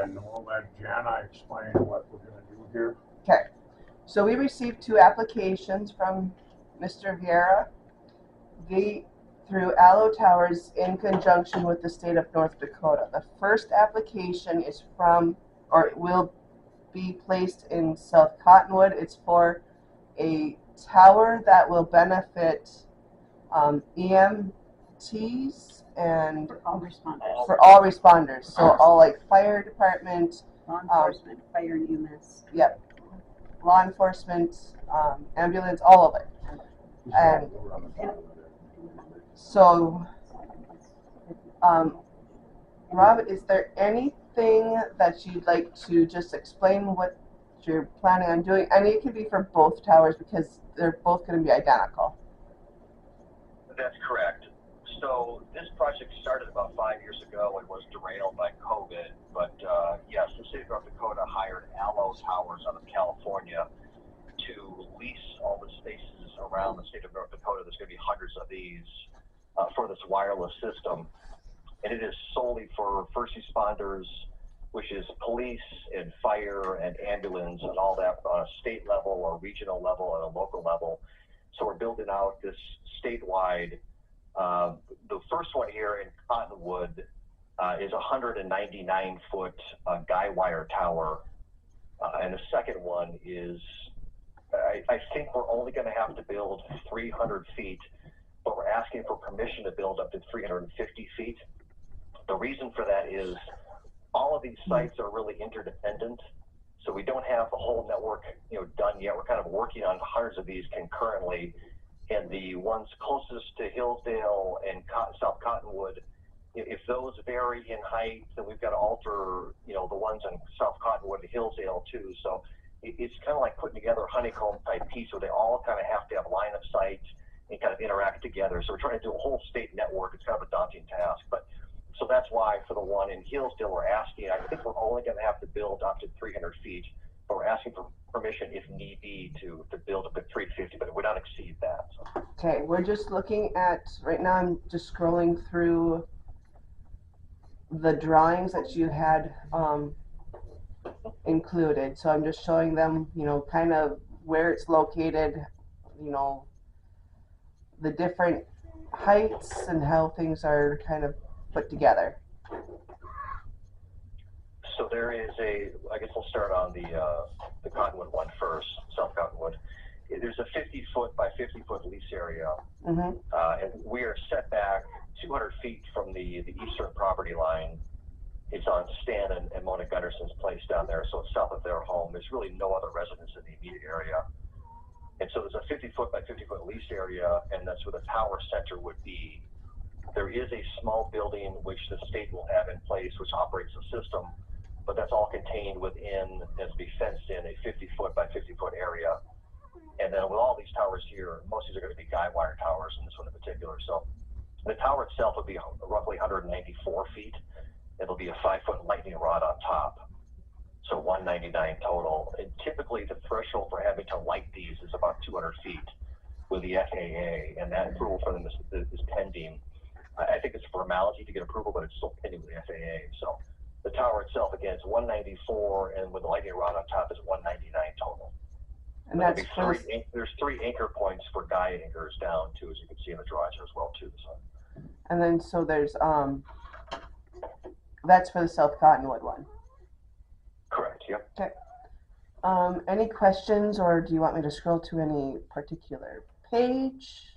and we'll let Jana explain what we're gonna do here. Okay, so we received 2 applications from Mr. Vieira through Allo Towers in conjunction with the state of North Dakota. The first application is from, or it will be placed in South Cottonwood. It's for a tower that will benefit EMTs and For all responders. So all like fire department, Law enforcement, fire and EMS. yep, law enforcement, ambulance, all of it. And so, Rob, is there anything that you'd like to just explain what you're planning on doing? I mean, it could be for both towers because they're both going to be identical. That's correct. So this project started about 5 years ago and was derailed by COVID. But yes, the state of North Dakota hired Allo Towers out of California to lease all the spaces around the state of North Dakota. There's going to be hundreds of these for this wireless system. And it is solely for first responders, which is police and fire and ambulance and all that on a state level or regional level and a local level. So we're building out this statewide. The first one here in Cottonwood is a 199-foot guy wire tower. And the second one is, I think we're only going to have to build 300 feet, but we're asking for permission to build up to 350 feet. The reason for that is all of these sites are really interdependent. So we don't have the whole network, done yet. We're kind of working on hundreds of these concurrently. And the ones closest to Hillsdale and South Cottonwood, if those vary in height, then we've got to alter, the ones in South Cottonwood and Hillsdale too. So it's kind of like putting together a honeycomb type piece where they all kind of have to have line of sight and kind of interact together. So we're trying to do a whole state network. It's kind of a daunting task, but so that's why for the one in Hillsdale, we're asking, I think we're only going to have to build up to 300 feet, but we're asking for permission if need be to build up to 350, but it would not exceed that. So. Okay, we're just looking at, right now I'm just scrolling through the drawings that you had included. So I'm just showing them, kind of where it's located, the different heights and how things are kind of put together. So there is I guess we'll start on the Cottonwood one first, South Cottonwood. There's a 50-foot by 50-foot lease area, and we are set back 200 feet from the eastern property line. It's on Stan and Mona Gunderson's place down there, so it's south of their home. There's really no other residents in the immediate area. And so there's a 50-foot by 50-foot lease area, and that's where the tower center would be. There is a small building which the state will have in place, which operates the system, but that's all contained within, as be fenced in, a 50-foot by 50-foot area. And then with all these towers here, most of these are going to be guy wire towers, and this one in particular. So the tower itself will be roughly 194 feet. It'll be a 5-foot lightning rod on top. So 199 total. And typically the threshold for having to light these is about 200 feet with the FAA, and that approval for them is pending. I think it's a formality to get approval, but it's still pending with the FAA. So the tower itself, again, is 194, and with the lightning rod on top is 199 total. And that's there's 3 anchor points for guy anchors down too, as you can see in the drawings as well too. So. And then so there's that's for the South Cottonwood one. Correct. Yep. Okay. Any questions, or do you want me to scroll to any particular page?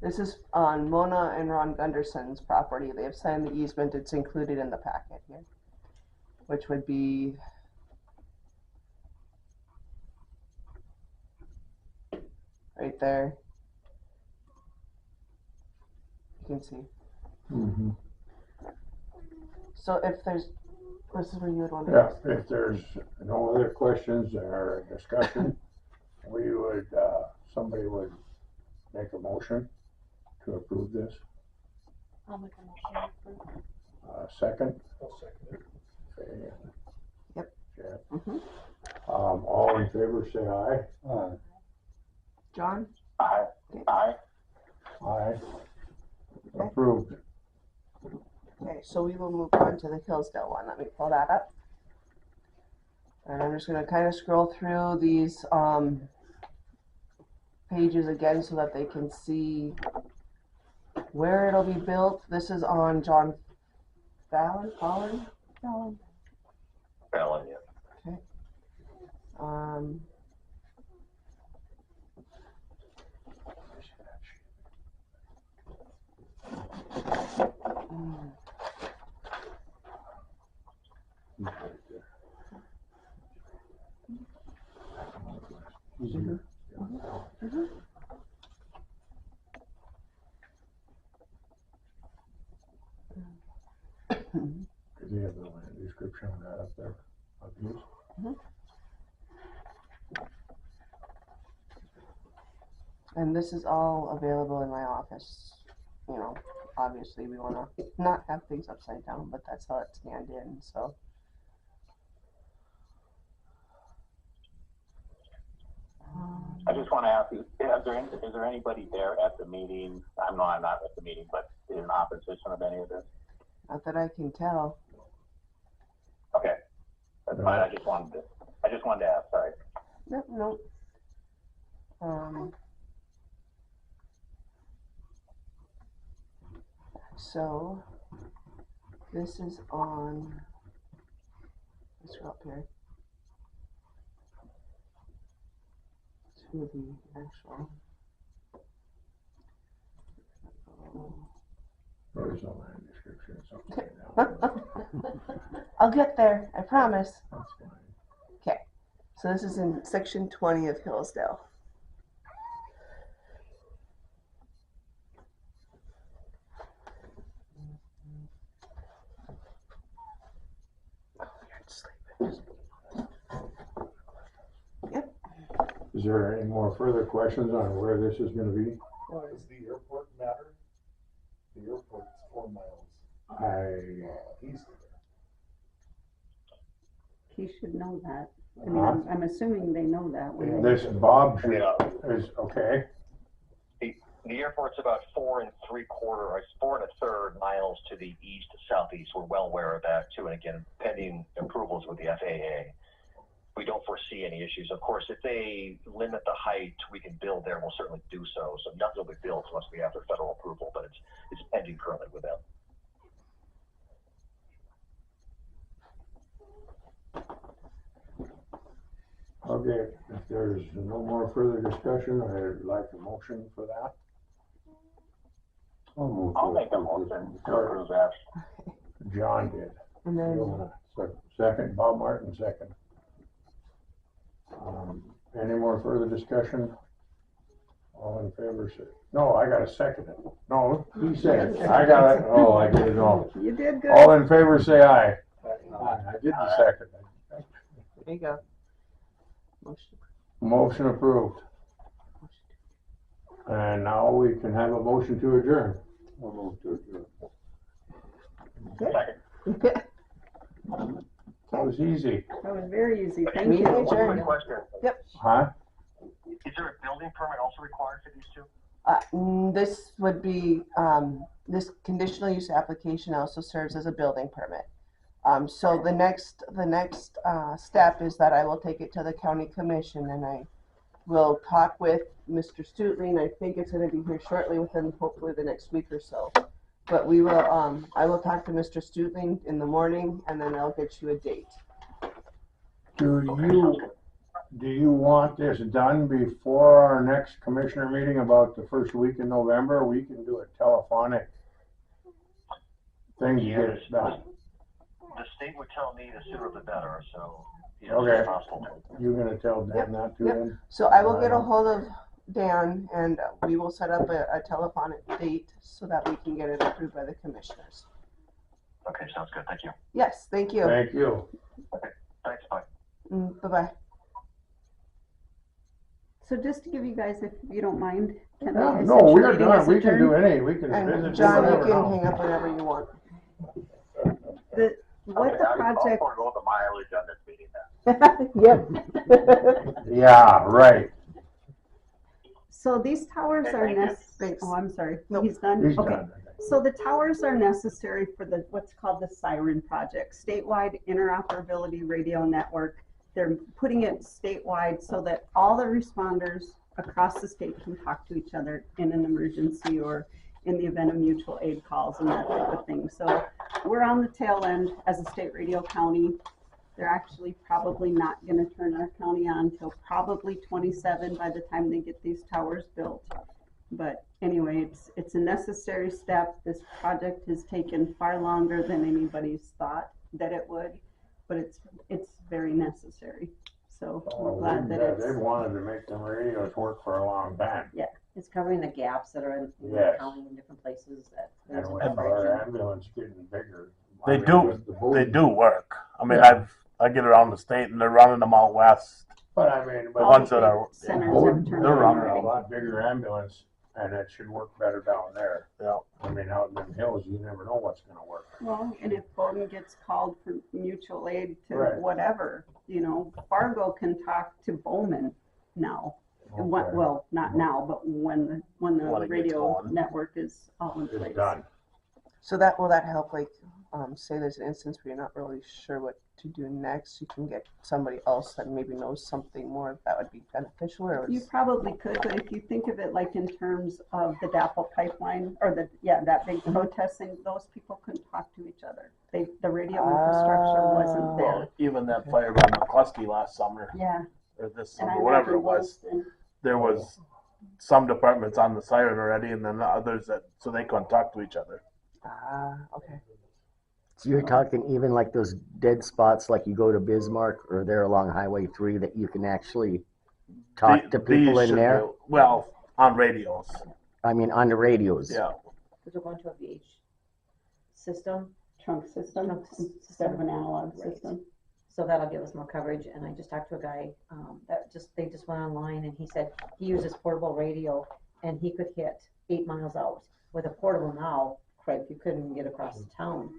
This is on Mona and Ron Gunderson's property. They have signed the easement. It's included in the packet here, which would be right there. You can see. So if there's, this is where you would want to. Yeah, if there's no other questions or discussion, we would, somebody would make a motion to approve this. I'll make a motion to approve. Second? I'll second it. Okay. Yep. Yeah. All in favor, say aye. Aye. John? Aye. Aye. Aye. Approved. Okay, so we will move on to the Hillsdale one. Let me pull that up. And I'm just gonna kind of scroll through these pages again so that they can see where it'll be built. This is on John Fallon. Fallon. Fallon, yeah. Okay. Um, Mhm. Does he have the land description on that up there? Of his? And this is all available in my office. You know, obviously we want to not have things upside down, but that's how it's scanned in. So, I just want to ask you, is there anybody there at the meeting? I know I'm not at the meeting, but in opposition of any of this? not that I can tell. Okay, that's fine. I just wanted to ask. Sorry. Nope, nope. So this is on. Let's go up here to the actual. There's no land description, it's upside down. I'll get there, I promise. That's fine. So this is in section 20 of Hillsdale. Yep. Is there any more further questions on where this is gonna be? Does the airport matter? The airport's 4 miles east of there. He should know that. I mean, I'm assuming they know that. When they- This Bob should, Yeah. is, okay, The airport's about 4 1/3 miles to the east, southeast. We're well aware of that too. And again, pending approvals with the FAA, we don't foresee any issues. Of course, if they limit the height we can build there, we'll certainly do so. So nothing will be built unless we have their federal approval, but it's pending currently with them. okay, if there's no more further discussion, I'd like a motion for that. I'll make a motion to approve that. John did. And then Second, Bob Martin, second. Any more further discussion? All in favor, say, no, I gotta second it. No, he said, it. I got it, oh, I did it all. You did good. All in favor, say aye. Aye, I did the second. there you go. Motion approved. And now we can have a motion to adjourn. We'll move to adjourn. Okay. That was easy, That was very easy. Thank Meeting you. adjourned. One question. huh? Is there a building permit also required for these two? This would be, this conditional use application also serves as a building permit. So the next step is that I will take it to the county commission and I will talk with Mr. Stutling. I think it's gonna be here shortly, within hopefully the next week or so. But we will, I will talk to Mr. Stutling in the morning and then I'll get you a date. Do you want this done before our next commissioner meeting about the first week in November? We can do a telephonic thing to get it done. The state would tell me the sooner the better, so, you Okay. know, it's possible. You gonna tell Dan that too Yep. then? So I will get a hold of Dan and we will set up a telephonic date so that we can get it approved by the commissioners. Okay, sounds good. Thank you. Yes, thank you. Thank you. Thanks, bye. Bye-bye. So just to give you guys, if you don't mind, can Yeah, I no, we're essentially done. this We can do adjourn? any, we can And visit. John, you whatever can now. hang up whenever you want. What the I'll project, forego the mileage on this meeting then. Yep. Yeah, right. so these towers Okay, are thank you. necessary. Thanks. Oh, I'm sorry. Nope. He's done? He's Okay. done. So the towers are necessary for the, what's called the SIREN project, statewide interoperability radio network. They're putting it statewide so that all the responders across the state can talk to each other in an emergency or in the event of mutual aid calls and that type of thing. So we're on the tail end as a state radio county. They're actually probably not going to turn our county on until probably 27 by the time they get these towers built. But anyway, it's a necessary step. This project has taken far longer than anybody's thought that it would, but it's very necessary. So we're glad that They've wanted to make them radios work for a long time. It's covering the gaps that are in the Yes. county in different places that And there's a with our coverage. ambulance getting bigger. They They do work. I mean, I get around the state and they're running them out west. But I mean, The ones that are, centers Bowden, have turned they're around running a already. lot bigger ambulance, and it should work better down there. Yeah. I mean, out in the hills, you never know what's gonna work. Well, and if Bowden gets called for mutual aid to Right. whatever, Fargo can talk to Bowman now. Okay. Well, not now, but when the When it gets radio going. network is all in It's place. done. So will that help, like, say there's an instance where you're not really sure what to do next, you can get somebody else that maybe knows something more that would be beneficial, or You probably could, but if you think of it like in terms of the DAPL pipeline, or that big protesting, those people couldn't talk to each other. The radio infrastructure wasn't there. well, even that fire on McCluskey last summer, Yeah, or this and I summer, whatever it imagine was, Wilson- there was some departments on the siren already and then the others so they couldn't talk to each other. Okay. So you're talking even like those dead spots, like you go to Bismarck or there along Highway 3, that you can actually talk to people These in should there? do- Well, on radios, I mean, on the radios. yeah. Because we're going to a VH system, trunk system Trunk system. instead of an analog Right. system. so that'll give us more coverage. And I just talked to a guy they just went online and he said he uses portable radio and he could hit 8 miles out. With a portable now, Craig, you couldn't even get across the town.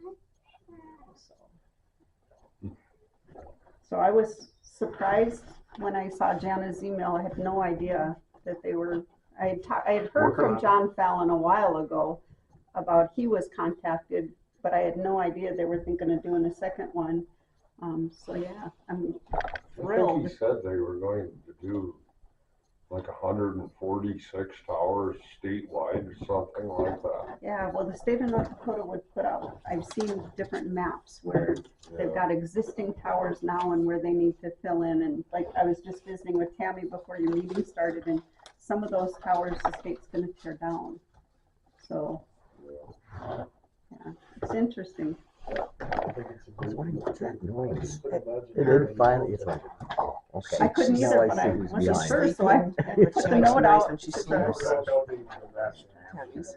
So I was surprised when I saw Jana's email. I had no idea that they were, I had heard Working on from it. John Fallon a while ago about he was contacted, but I had no idea they were thinking of doing a second one. So yeah, I'm I thrilled. think he said they were going to do like 146 towers statewide or something like that. Yeah, well, the state of North Dakota would put out, I've seen different maps where they've got existing towers now and where they need to fill in. And like, I was just visiting with Tammy before your meeting started, and some of those towers the state's gonna tear down. So, yeah, it's interesting. I think it's a good. What's that noise? Put a budget It heard in. finally, it's like, okay. I couldn't Now either, but see I who's wasn't behind. sure, so I But put she the makes note noise out. when she to sleeps. the- Tammy's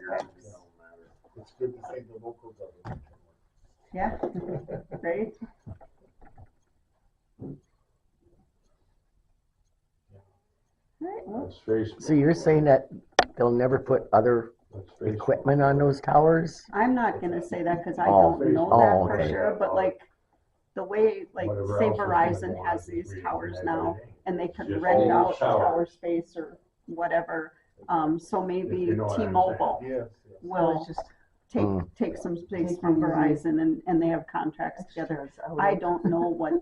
It's good to think the local government. Yeah, great. Right, well, Let's face it. So you're saying that they'll never put other Let's face it. equipment on those towers? I'm not gonna say that because I Oh, don't know oh, that for okay. sure, but like, the way, like, Whatever say else is gonna Verizon go has on, these we towers have now, everything. and they can Just rent all out towers. tower space or whatever. So maybe You know what I'm saying. T-Mobile Yes, yes. will just take some space from Verizon and they have contracts together. I don't know what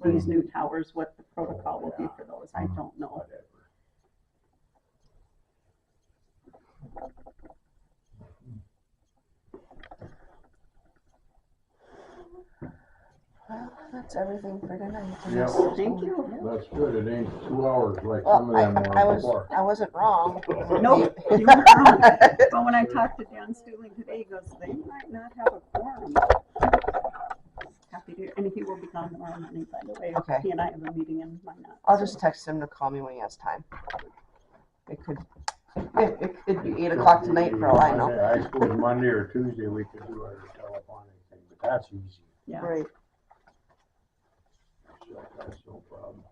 these new towers, what the protocol will be for those. I don't know. Whatever. Well, that's everything for tonight. Yeah. Thank you. That's good, it ain't 2 hours like Well, some of them were before. I wasn't wrong. Nope, you weren't wrong. But when I talked to Dan Stuehling today, he goes, they might not have a quorum. Happy to, and he will be gone tomorrow morning, by the way. Okay. He and I have a meeting and might not. I'll just text him to call me when he has time. It'd be 8 o'clock tonight for all I know. I suppose Monday or Tuesday we could do our telephonic thing, but that's easy. Yeah. Right. So that's no problem.